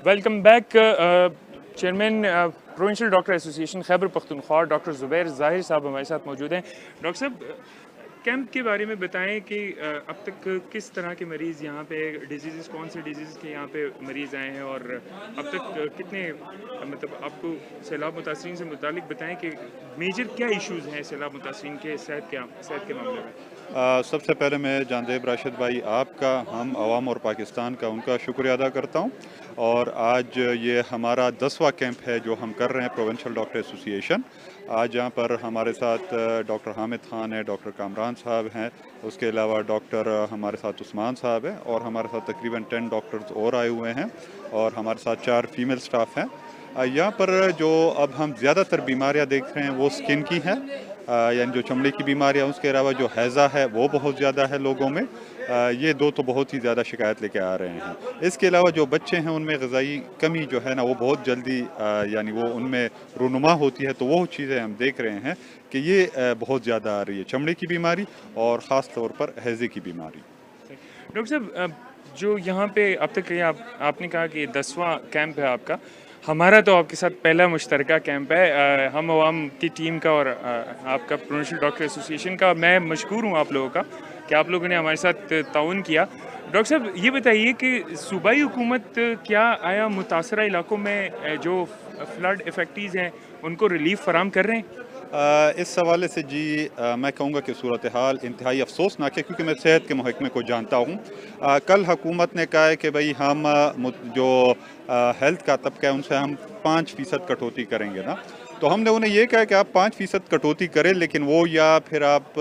Welcome back chairman provincial doctor association Khyber Pakhtunkhwa doctor Zubair Zahir sahib ہمارے ساتھ موجود ہیں. ڈاکٹر صاحب, کیمپ کے بارے میں بتائیں کہ اب تک کس طرح کے مریض یہاں پہ ڈیزیزز, کون سے ڈیزیز کے یہاں پہ مریض آئے ہیں, اور اب تک کتنے مطلب آپ کو سیلاب متاثرین سے متعلق بتائیں کہ میجر کیا ایشوز ہیں سیلاب متاثرین کے صحت کے معاملے میں. سب سے پہلے میں جاندیب راشد بھائی آپ کا, ہم عوام اور پاکستان کا, ان کا شکریہ ادا کرتا ہوں. اور آج یہ ہمارا 10واں کیمپ ہے جو ہم کر رہے ہیں پروونشل ڈاکٹر ایسوسیشن. آج یہاں پر ہمارے ساتھ ڈاکٹر حامد خان ہے, ڈاکٹر کامران صاحب ہیں, اس کے علاوہ ڈاکٹر ہمارے ساتھ عثمان صاحب ہیں, اور ہمارے ساتھ تقریباً 10 ڈاکٹرز اور آئے ہوئے ہیں, اور ہمارے ساتھ 4 فیمیل سٹاف ہیں. یہاں پر جو اب ہم زیادہ تر بیماریاں دیکھ رہے ہیں وہ سکن کی ہیں, یعنی جو چمڑی کی بیماریاں. اس کے علاوہ جو ہیضہ ہے وہ بہت زیادہ ہے لوگوں میں. یہ دو تو بہت ہی زیادہ شکایت لے کے آ رہے ہیں. اس کے علاوہ جو بچے ہیں ان میں غذائی کمی جو ہے نا وہ بہت جلدی یعنی وہ ان میں رونما ہوتی ہے, تو وہ چیزیں ہم دیکھ رہے ہیں کہ یہ بہت زیادہ آ رہی ہے, چمڑے کی بیماری اور خاص طور پر ہیضے کی بیماری. ڈاکٹر صاحب, جو یہاں پہ اب تک آپ نے کہا کہ 10واں کیمپ ہے آپ کا, ہمارا تو آپ کے ساتھ پہلا مشترکہ کیمپ ہے, ہم عوام کی ٹیم کا اور آپ کا پروونشل ڈاکٹر ایسوسیشن کا. میں مشکور ہوں آپ لوگوں کا کہ آپ لوگوں نے ہمارے ساتھ تعاون کیا. ڈاکٹر صاحب یہ بتائیے کہ صوبائی حکومت کیا آیا متاثرہ علاقوں میں جو فلڈ افیکٹیز ہیں ان کو ریلیف فراہم کر رہے ہیں؟ اس حوالے سے جی میں کہوں گا کہ صورتحال انتہائی افسوسناک ہے, کیونکہ میں صحت کے محکمے کو جانتا ہوں. کل حکومت نے کہا ہے کہ بھئی ہم جو ہیلتھ کا طبقہ ہے ان سے ہم 5% کٹوتی کریں گے نا. تو ہم نے انہیں یہ کہا کہ آپ 5% کٹوتی کریں, لیکن وہ یا پھر آپ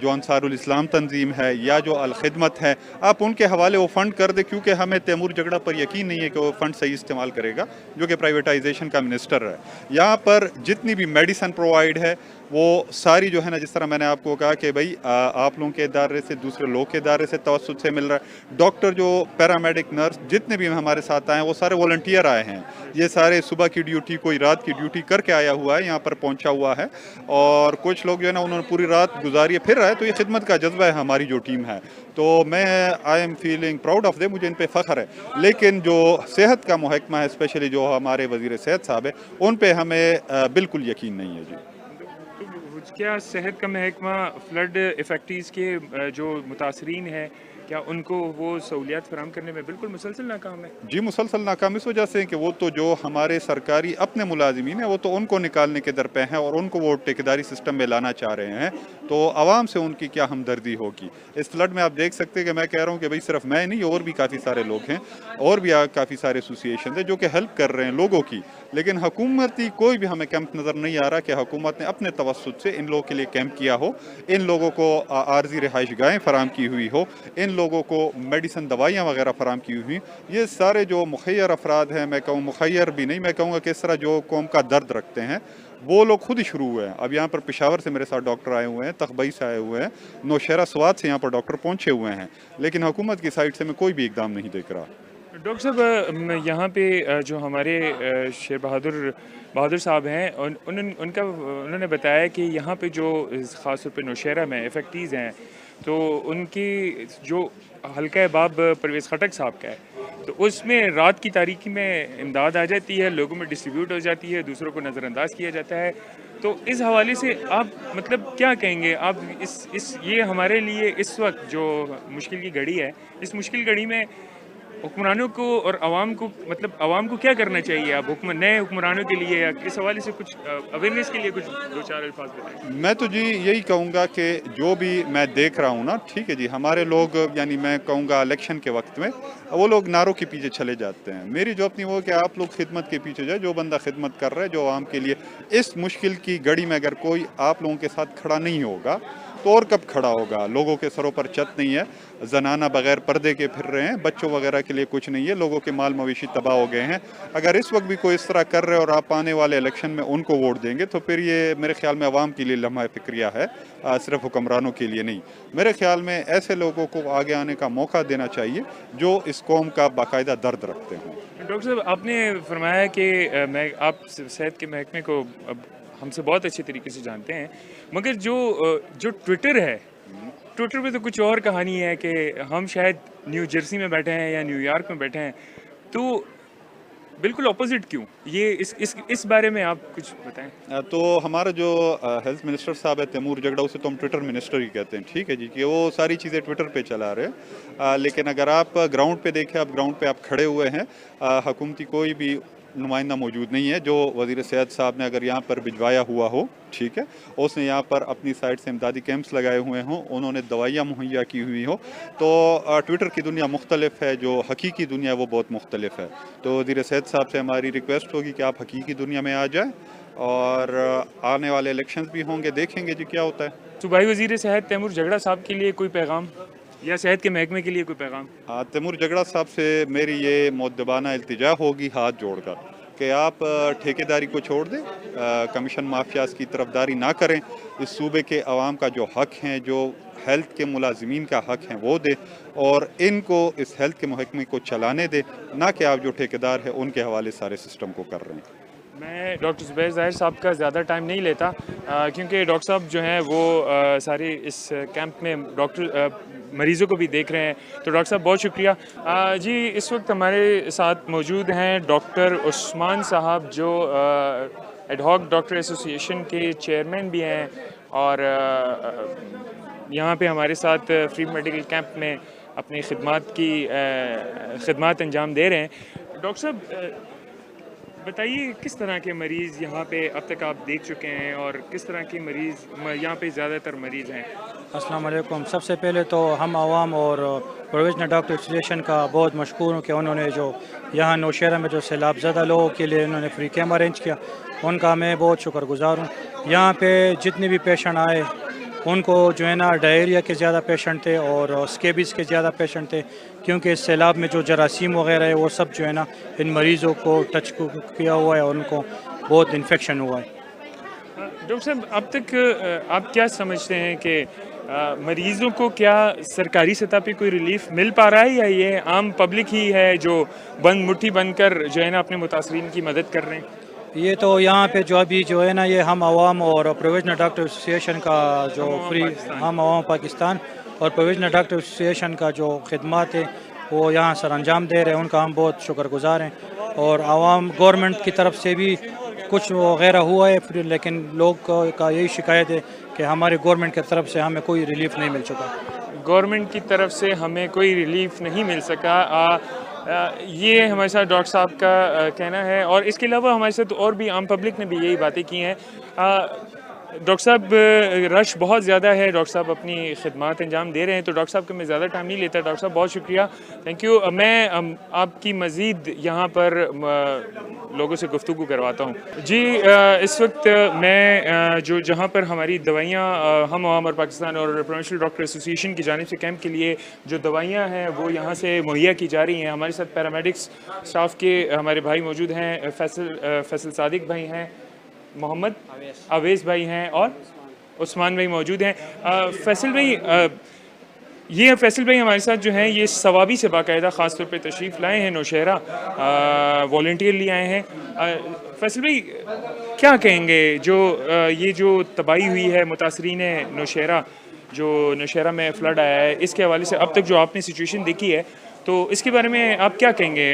جو انصار الاسلام تنظیم ہے یا جو الخدمت ہے آپ ان کے حوالے وہ فنڈ کر دیں, کیونکہ ہمیں تیمور جگڑا پر یقین نہیں ہے کہ وہ فنڈ صحیح استعمال کرے گا, جو کہ پرائیویٹائزیشن کا منسٹر ہے. یہاں پر جتنی بھی میڈیسن پرووائڈ ہے وہ ساری جو ہے نا, جس طرح میں نے آپ کو کہا کہ بھئی آپ لوگوں کے ادارے سے, دوسرے لوگ کے ادارے سے توسط سے مل رہا ہے. ڈاکٹر جو پیرامیڈک نرس جتنے بھی ہمارے ساتھ آئے ہیں وہ سارے والنٹیئر آئے ہیں. یہ سارے صبح کی ڈیوٹی, کوئی رات کی ڈیوٹی کر کے آیا ہوا ہے, یہاں پر پہنچا ہوا ہے, اور کچھ لوگ جو ہے نا انہوں نے پوری رات گزاری ہے, پھر آئے. تو یہ خدمت کا جذبہ ہے ہماری جو ٹیم ہے, تو میں I am feeling proud of them, مجھے ان پہ فخر ہے. لیکن جو صحت کا محکمہ ہے, اسپیشلی جو ہمارے وزیر صحت صاحب ہے, ان پہ ہمیں بالکل یقین نہیں ہے جی. کیا صحت کا محکمہ فلڈ افیکٹیز کے جو متاثرین ہیں کیا ان کو وہ سہولیات فراہم کرنے میں بالکل مسلسل ناکام ہے؟ جی مسلسل ناکام اس وجہ سے کہ وہ تو جو ہمارے سرکاری اپنے ملازمین ہیں وہ تو ان کو نکالنے کے درپے ہیں, اور ان کو وہ ٹھیکیداری سسٹم میں لانا چاہ رہے ہیں. تو عوام سے ان کی کیا ہمدردی ہوگی. اس فلڈ میں آپ دیکھ سکتے ہیں کہ میں کہہ رہا ہوں کہ بھئی صرف میں نہیں, اور بھی کافی سارے لوگ ہیں, اور بھی کافی سارے ایسوسیشن ہیں جو کہ ہیلپ کر رہے ہیں لوگوں کی. لیکن حکومتی کوئی بھی ہمیں کیمپ نظر نہیں آ رہا کہ حکومت نے اپنے توسط سے ان لوگوں کے لیے کیمپ کیا ہو, ان لوگوں کو عارضی رہائش گاہیں فراہم کی ہوئی ہو, ان لوگوں کو میڈیسن دوائیاں وغیرہ فراہم کی ہوئی. یہ سارے جو مخیر افراد ہیں, میں کہوں مخیر بھی نہیں, میں کہوں گا کہ اس طرح جو قوم کا درد رکھتے ہیں وہ لوگ خود ہی شروع ہوئے ہیں. اب یہاں پر پشاور سے میرے ساتھ ڈاکٹر آئے ہوئے ہیں, تخبئی سے آئے ہوئے ہیں, نوشہرہ سوات سے یہاں پر ڈاکٹر پہنچے ہوئے ہیں, لیکن حکومت کی سائٹ سے میں کوئی بھی اقدام نہیں دیکھ رہا. ڈاکٹر صاحب یہاں پہ جو ہمارے شیر بہادر صاحب ہیں, انہوں نے بتایا کہ یہاں پہ جو خاص طور پہ نوشہرہ میں افیکٹیز ہیں تو ان کی جو حلقہ باب پرویز خٹک صاحب کا ہے, تو اس میں رات کی تاریکی میں امداد آ جاتی ہے, لوگوں میں ڈسٹریبیوٹ ہو جاتی ہے, دوسروں کو نظر انداز کیا جاتا ہے. تو اس حوالے سے آپ مطلب کیا کہیں گے آپ یہ ہمارے لیے اس وقت جو مشکل کی گھڑی ہے, اس مشکل گھڑی میں حکمرانوں کو اور عوام کو مطلب عوام کو کیا کرنا چاہیے؟ آپ نئے حکمرانوں کے لیے یا اس حوالے سے کچھ اویئرنیس کے لیے کچھ دو چار الفاظ بتائیں. میں تو جی یہی کہوں گا کہ جو بھی میں دیکھ رہا ہوں نا, ٹھیک ہے جی, ہمارے لوگ یعنی میں کہوں گا الیکشن کے وقت میں وہ لوگ نعروں کے پیچھے چلے جاتے ہیں. میری جو اپنی وہ کہ آپ لوگ خدمت کے پیچھے جائے, جو بندہ خدمت کر رہا ہے جو عوام کے لیے اس مشکل کی گھڑی میں اگر کوئی آپ لوگوں کے ساتھ کھڑا نہیں ہوگا تو اور کب کھڑا ہوگا. لوگوں کے سروں پر چھت نہیں ہے, زنانہ بغیر پردے کے پھر رہے ہیں, بچوں وغیرہ کے لیے کچھ نہیں ہے, لوگوں کے مال مویشی تباہ ہو گئے ہیں. اگر اس وقت بھی کوئی اس طرح کر رہے اور آپ آنے والے الیکشن میں ان کو ووٹ دیں گے تو پھر یہ میرے خیال میں عوام کے لیے لمحہ فکریہ ہے, صرف حکمرانوں کے لیے نہیں. میرے خیال میں ایسے لوگوں کو آگے آنے کا موقع دینا چاہیے جو اس قوم کا باقاعدہ درد رکھتے ہوں. ڈاکٹر صاحب آپ نے فرمایا کہ آپ صحت کے محکمے کو ہم سے بہت اچھے طریقے سے جانتے ہیں, مگر جو ٹویٹر ہے, ٹویٹر پہ تو کچھ اور کہانی ہے کہ ہم شاید نیو جرسی میں بیٹھے ہیں یا نیو یارک میں بیٹھے ہیں, تو بالکل اپوزٹ کیوں؟ یہ اس بارے میں آپ کچھ بتائیں. تو ہمارا جو ہیلتھ منسٹر صاحب ہے تیمور جگڑا، اسے تو ہم ٹویٹر منسٹر ہی کہتے ہیں، ٹھیک ہے جی، کہ وہ ساری چیزیں ٹویٹر پہ چلا رہے ہیں. لیکن اگر آپ گراؤنڈ پہ دیکھیں، آپ گراؤنڈ پہ آپ کھڑے ہوئے ہیں، حکومتی کوئی بھی نمائندہ موجود نہیں ہے. جو وزیر صحت صاحب نے اگر یہاں پر بھجوایا ہوا ہو، ٹھیک ہے، اس نے یہاں پر اپنی سائڈ سے امدادی کیمپس لگائے ہوئے ہوں، انہوں نے دوائیاں مہیا کی ہوئی ہو، تو ٹویٹر کی دنیا مختلف ہے، جو حقیقی دنیا ہے وہ بہت مختلف ہے. تو وزیر صحت صاحب سے ہماری ریکویسٹ ہوگی کہ آپ حقیقی دنیا میں آ جائیں، اور آنے والے الیکشنز بھی ہوں گے، دیکھیں گے جی کیا ہوتا ہے. صوبائی وزیر صحت تیمور جگڑا صاحب کے لیے کوئی پیغام یا صحت کے محکمے کے لیے کوئی پیغام؟ تیمور جگڑا صاحب سے میری یہ مؤدبانہ التجا ہوگی ہاتھ جوڑ کر کہ آپ ٹھیکیداری کو چھوڑ دیں، کمیشن مافیاز کی طرفداری نہ کریں. اس صوبے کے عوام کا جو حق ہیں، جو ہیلتھ کے ملازمین کا حق ہیں، وہ دے، اور ان کو اس ہیلتھ کے محکمے کو چلانے دے، نہ کہ آپ جو ٹھیکیدار ہیں ان کے حوالے سارے سسٹم کو کر رہے ہیں. میں ڈاکٹر زبیر ظاہر صاحب کا زیادہ ٹائم نہیں لیتا، کیونکہ ڈاکٹر صاحب جو ہیں وہ سارے اس کیمپ میں مریضوں کو بھی دیکھ رہے ہیں. تو ڈاکٹر صاحب بہت شکریہ. جی، اس وقت ہمارے ساتھ موجود ہیں ڈاکٹر عثمان صاحب، جو ایڈ ہاک ڈاکٹر ایسوسی ایشن کے چیئرمین بھی ہیں، اور یہاں پہ ہمارے ساتھ فری میڈیکل کیمپ میں اپنی خدمات انجام دے رہے ہیں. ڈاکٹر صاحب بتائیے، کس طرح کے مریض یہاں پہ اب تک آپ دیکھ چکے ہیں، اور کس طرح کے مریض یہاں پہ زیادہ تر مریض ہیں؟ السلام علیکم. سب سے پہلے تو ہم عوام اور پروویژنل ڈاکٹر ایسوسیشن کا بہت مشکور ہوں کہ انہوں نے جو یہاں نوشہرہ میں جو سیلاب زدہ لوگوں کے لیے انہوں نے فری کیمپ ارینج کیا، ان کا میں بہت شکر گزار ہوں. یہاں پہ جتنے بھی پیشنٹ آئے ان کو جو ہے نا ڈائریا کے زیادہ پیشنٹ تھے اور اسکیبس کے زیادہ پیشنٹ تھے، کیونکہ اس سیلاب میں جو جراثیم وغیرہ ہے وہ سب جو ہے نا ان مریضوں کو ٹچ کیا ہوا ہے اور ان کو بہت انفیکشن ہوا ہے. ڈاکٹر صاحب، اب تک آپ کیا سمجھتے ہیں کہ مریضوں کو کیا سرکاری سطح پہ کوئی ریلیف مل پا رہا ہے، یا یہ عام پبلک ہی ہے جو مٹھی بن کر جو ہے نا اپنے متاثرین کی مدد کر رہے ہیں؟ یہ تو یہاں پہ جو ابھی جو ہے نا یہ ہم عوام اور پروویژنل ڈاکٹر ایسوسیشن کا جو ہم عوام پاکستان اور پروویژنل ڈاکٹر ایسوسیشن کا جو خدمات ہے وہ یہاں سر انجام دے رہے ہیں، ان کا ہم بہت شکر گزار ہیں. اور عوام گورنمنٹ کی طرف سے بھی کچھ وغیرہ ہوا ہے، لیکن لوگ کا یہی شکایت ہے کہ ہمارے گورنمنٹ کی طرف سے ہمیں کوئی ریلیف نہیں مل چکا. گورنمنٹ کی طرف سے ہمیں کوئی ریلیف نہیں مل سکا، یہ ہمارے ساتھ ڈاکٹر صاحب کا کہنا ہے. اور اس کے علاوہ ہمارے ساتھ اور بھی عام پبلک نے بھی یہی باتیں کی ہیں. ڈاکٹر صاحب، رش بہت زیادہ ہے، ڈاکٹر صاحب اپنی خدمات انجام دے رہے ہیں، تو ڈاکٹر صاحب کا میں زیادہ ٹائم نہیں لیتا. ڈاکٹر صاحب بہت شکریہ، تھینک یو. میں آپ کی مزید یہاں پر لوگوں سے گفتگو کرواتا ہوں. جی، اس وقت میں جہاں پر ہماری دوائیاں ہم عوام اور پاکستان اور پرووینشل ڈاکٹر ایسوسی ایشن کی جانب سے کیمپ کے لیے جو دوائیاں ہیں وہ یہاں سے مہیا کی جا رہی ہیں. ہمارے ساتھ پیرامیڈکس اسٹاف کے ہمارے بھائی موجود ہیں، فیصل صادق بھائی ہیں، محمد اویس بھائی ہیں، اور عثمان بھائی موجود ہیں. فیصل بھائی ہمارے ساتھ جو ہیں یہ ثوابی سے باقاعدہ خاص طور پہ تشریف لائے ہیں نوشہرہ، والنٹیئرلی آئے ہیں. فیصل بھائی، کیا کہیں گے یہ جو تباہی ہوئی ہے متاثرین نوشہرہ، جو نوشہرہ میں فلڈ آیا ہے، اس کے حوالے سے اب تک جو آپ نے سچویشن دیکھی ہے، تو اس کے بارے میں آپ کیا کہیں گے؟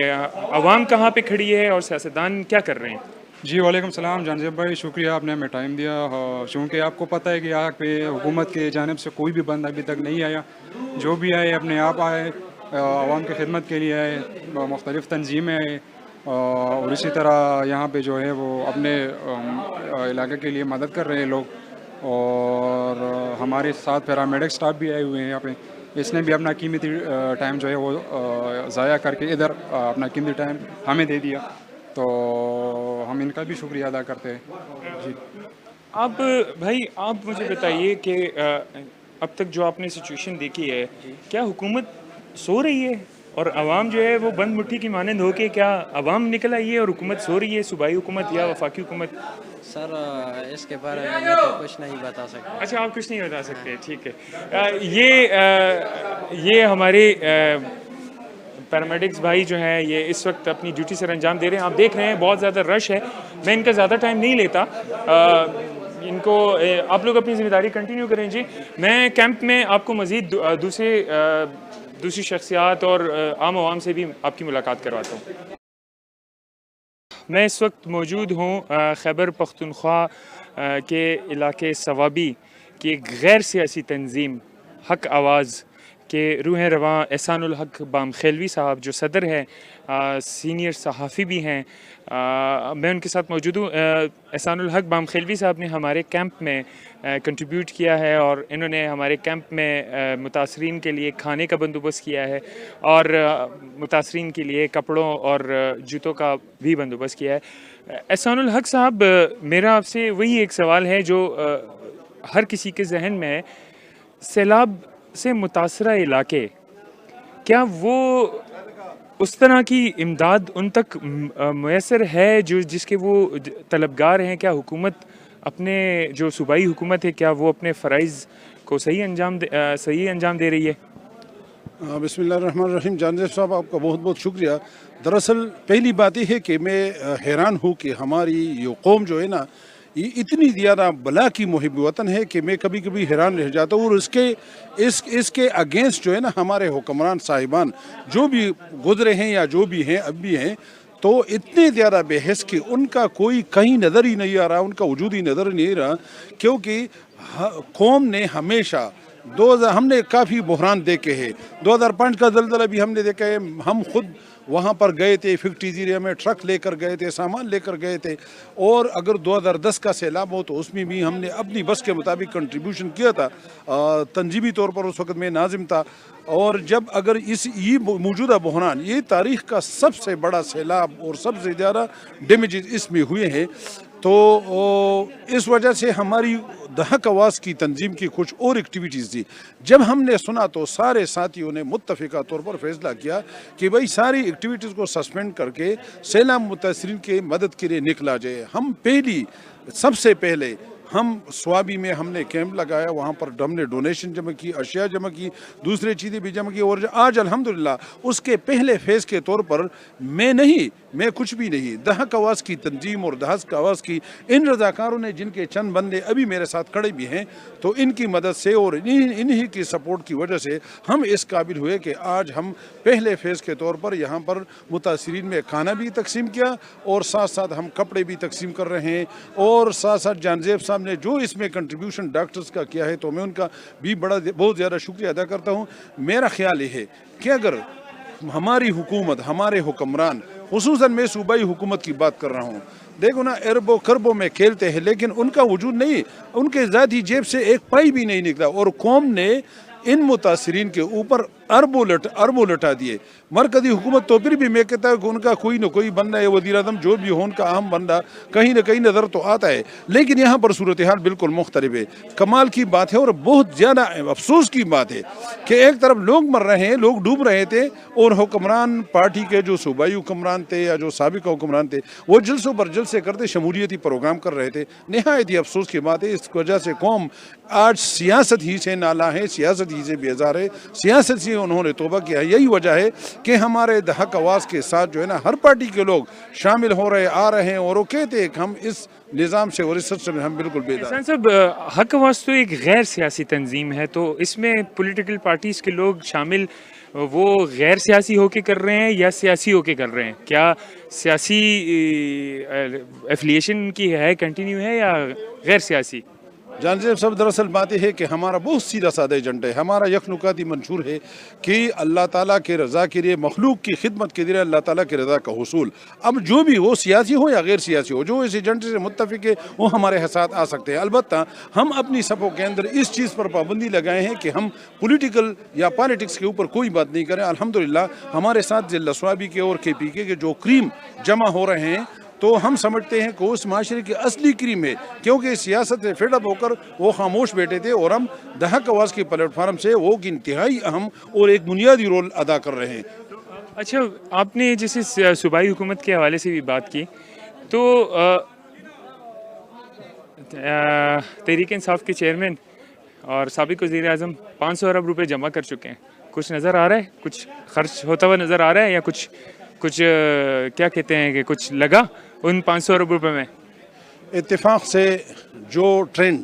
عوام کہاں پہ کھڑی ہے اور سیاستدان کیا کر رہے ہیں؟ جی، وعلیکم السلام جانزیب بھائی، شکریہ آپ نے ہمیں ٹائم دیا. چونکہ آپ کو پتہ ہے کہ یہاں پہ حکومت کے جانب سے کوئی بھی بند ابھی تک نہیں آیا. جو بھی آئے اپنے آپ آئے، عوام کی خدمت کے لیے آئے، مختلف تنظیمیں آئے، اور اسی طرح یہاں پہ جو ہے وہ اپنے علاقے کے لیے مدد کر رہے ہیں لوگ. اور ہمارے ساتھ پیرامیڈک اسٹاف بھی آئے ہوئے ہیں یہاں پہ. اس نے بھی اپنا قیمتی ٹائم جو ہے وہ ضائع کر کے ادھر اپنا قیمتی ٹائم ہمیں دے دیا، تو ہم ان کا بھی شکریہ ادا کرتے ہیں. جی، آپ مجھے بتائیے کہ اب تک جو آپ نے سچویشن دیکھی ہے، کیا حکومت سو رہی ہے اور عوام جو ہے وہ بند مٹھی کی مانند ہو کے، کیا عوام نکل آئی ہے اور حکومت سو رہی ہے، صوبائی حکومت یا وفاقی حکومت؟ سر، اس کے بارے میں میں تو کچھ نہیں بتا سکتا. اچھا، آپ کچھ نہیں بتا سکتے، ٹھیک ہے. یہ ہمارے پیرامیڈکس بھائی جو ہیں یہ اس وقت اپنی ڈیوٹی سر انجام دے رہے ہیں. آپ دیکھ رہے ہیں بہت زیادہ رش ہے. میں ان کا زیادہ ٹائم نہیں لیتا، ان کو آپ لوگ اپنی ذمہ داری کنٹینیو کریں. جی، میں کیمپ میں آپ کو مزید دوسری شخصیات اور عام عوام سے بھی آپ کی ملاقات کرواتا ہوں. میں اس وقت موجود ہوں خیبر پختونخوا کے علاقے صوابی کی ایک غیر سیاسی تنظیم حق آواز کے روح رواں احسان الحق بامخیلوی صاحب جو صدر ہے، سینئر صحافی بھی ہیں، میں ان کے ساتھ موجود ہوں۔ احسان الحق بامخیلوی صاحب نے ہمارے کیمپ میں کنٹریبیوٹ کیا ہے اور انہوں نے ہمارے کیمپ میں متاثرین کے لیے کھانے کا بندوبست کیا ہے اور متاثرین کے لیے کپڑوں اور جوتوں کا بھی بندوبست کیا ہے۔ احسان الحق صاحب، میرا آپ سے وہی ایک سوال ہے جو ہر کسی کے ذہن میں ہے، سیلاب سے متاثرہ علاقے، کیا وہ اس طرح کی امداد ان تک میسر ہے جس کے وہ طلبگار ہیں؟ کیا حکومت اپنے جو صوبائی حکومت ہے کیا وہ اپنے فرائض کو صحیح انجام دے رہی ہے؟ بسم اللہ الرحمن الرحیم۔ جانزیب صاحب، آپ کا بہت بہت شکریہ۔ دراصل پہلی بات یہ ہے کہ میں حیران ہوں کہ ہماری یہ قوم جو ہے نا، یہ اتنی زیادہ بلا کی محب وطن ہے کہ میں کبھی کبھی حیران رہ جاتا ہوں، اور اس کے اگینسٹ جو ہے نا ہمارے حکمران صاحبان جو بھی گزرے ہیں یا جو بھی ہیں اب بھی ہیں، تو اتنے زیادہ بے حس کہ ان کا کوئی کہیں نظر ہی نہیں آ رہا، ان کا وجود ہی نظر نہیں رہا، کیونکہ قوم نے ہمیشہ ہم نے کافی بحران دیکھے ہیں۔ 2005 کا زلزلہ بھی ہم نے دیکھا ہے، ہم خود وہاں پر گئے تھے، 50 ایریا میں ٹرک لے کر گئے تھے، سامان لے کر گئے تھے، اور اگر 2010 کا سیلاب ہو تو اس میں بھی ہم نے اپنی بس کے مطابق کنٹریبیوشن کیا تھا۔ تنظیمی طور پر اس وقت میں ناظم تھا، اور جب اگر یہ موجودہ بحران، یہ تاریخ کا سب سے بڑا سیلاب اور سب سے زیادہ ڈیمیجز اس میں ہوئے ہیں، تو اس وجہ سے ہماری حق آواز کی تنظیم کی کچھ اور ایکٹیویٹیز تھی۔ جب ہم نے سنا تو سارے ساتھیوں نے متفقہ طور پر فیصلہ کیا کہ بھائی ساری ایکٹیویٹیز کو سسپینڈ کر کے سیلاب متاثرین کے مدد کے لیے نکلا جائے۔ ہم سب سے پہلے ہم سوابی میں ہم نے کیمپ لگایا، وہاں پر ہم نے ڈونیشن جمع کی، اشیاء جمع کی، دوسری چیزیں بھی جمع کی، اور آج الحمدللہ اس کے پہلے فیز کے طور پر میں کچھ بھی نہیں، حق آواز کی تنظیم اور حق آواز کی ان رضاکاروں نے، جن کے چند بندے ابھی میرے ساتھ کھڑے بھی ہیں، تو ان کی مدد سے اور انہی کی سپورٹ کی وجہ سے ہم اس قابل ہوئے کہ آج ہم پہلے فیز کے طور پر یہاں پر متاثرین میں کھانا بھی تقسیم کیا، اور ساتھ ساتھ ہم کپڑے بھی تقسیم کر رہے ہیں، اور ساتھ ساتھ جانزیب صاحب نے جو اس میں کنٹریبیوشن ڈاکٹرز کا کیا ہے تو میں ان کا بھی بہت زیادہ شکریہ ادا کرتا ہوں۔ میرا خیال یہ ہے کہ اگر ہماری حکومت، ہمارے حکمران، خصوصاً میں صوبائی حکومت کی بات کر رہا ہوں، دیکھو نا، اربوں خربوں میں کھیلتے ہیں لیکن ان کا وجود نہیں، ان کے ذاتی جیب سے ایک پائی بھی نہیں نکلا، اور قوم نے ان متاثرین کے اوپر اربوں لٹا دیے۔ مرکزی حکومت تو پھر بھی میں کہتا ہوں کہ ان کا کوئی نہ کوئی بندہ ہے، وزیر اعظم جو بھی ہو، ان کا اہم بندہ کہیں نہ کہیں نظر تو آتا ہے، لیکن یہاں پر صورتحال بالکل مختلف ہے۔ کمال کی بات ہے اور بہت زیادہ افسوس کی بات ہے کہ ایک طرف لوگ مر رہے ہیں، لوگ ڈوب رہے تھے، اور حکمران پارٹی کے جو صوبائی حکمران تھے یا جو سابق حکمران تھے وہ جلسوں پر جلسے کرتے شمولیتی پروگرام کر رہے تھے۔ نہایت ہی افسوس کی بات ہے، اس وجہ سے قوم آج سیاست ہی سے نالاں ہے، سیاست ہی سے بیزار ہے، سیاست سے انہوں نے توبہ کیا ہے۔ یہی وجہ ہے کہ ہمارے حق آواز کے ساتھ جو ہے نا ہر پارٹی کے لوگ شامل ہو رہے آ رہے ہیں، اور وہ کہتے ہیں کہ ہم اس نظام سے اور اس سسٹم میں ہم بالکل بیدار ہیں۔ احسان صاحب، حق آواز تو ایک غیر سیاسی تنظیم ہے، تو اس میں پولیٹیکل پارٹیز کے لوگ شامل وہ غیر سیاسی ہو کے کر رہے ہیں یا سیاسی ہو کے کر رہے ہیں؟ کیا سیاسی ایفیلیشن کی ہے، کنٹینیو ہے، یا غیر سیاسی؟ جانزیب صاحب، دراصل بات یہ ہے کہ ہمارا بہت سیدھا سادہ ایجنڈا ہے، ہمارا یک نکاتی منشور ہے کہ اللہ تعالیٰ کے رضا کے لیے، مخلوق کی خدمت کے ذریعے اللہ تعالیٰ کے رضا کا حصول۔ اب جو بھی ہو، سیاسی ہو یا غیر سیاسی ہو، جو اس ایجنڈے سے متفق ہے وہ ہمارے ساتھ آ سکتے ہیں۔ البتہ ہم اپنی صفوں کے اندر اس چیز پر پابندی لگائے ہیں کہ ہم پولیٹیکل یا پالیٹکس کے اوپر کوئی بات نہیں کریں۔ الحمدللہ ہمارے ساتھ ضلع صوابی کے اور کے پی کے جو کریم جمع ہو رہے ہیں، تو ہم سمجھتے ہیں کہ اس معاشرے کی اصلی کریم ہے، کیونکہ سیاست سے فیڈ اپ ہو کر وہ خاموش بیٹھے تھے، اور ہم حق آواز کی پلیٹ فارم سے وہ انتہائی اہم اور ایک بنیادی رول ادا کر رہے ہیں۔ اچھا، آپ نے جیسے صوبائی حکومت کے حوالے سے بھی بات کی، تو تحریک انصاف کے چیئرمین اور سابق وزیر اعظم 500 ارب روپے جمع کر چکے ہیں، کچھ نظر آ رہا ہے؟ کچھ خرچ ہوتا ہوا نظر آ رہا ہے، یا کچھ کیا کہتے ہیں کہ کچھ لگا ان 500 ارب روپے میں؟ اتفاق سے جو ٹرینڈ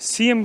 CM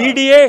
PDA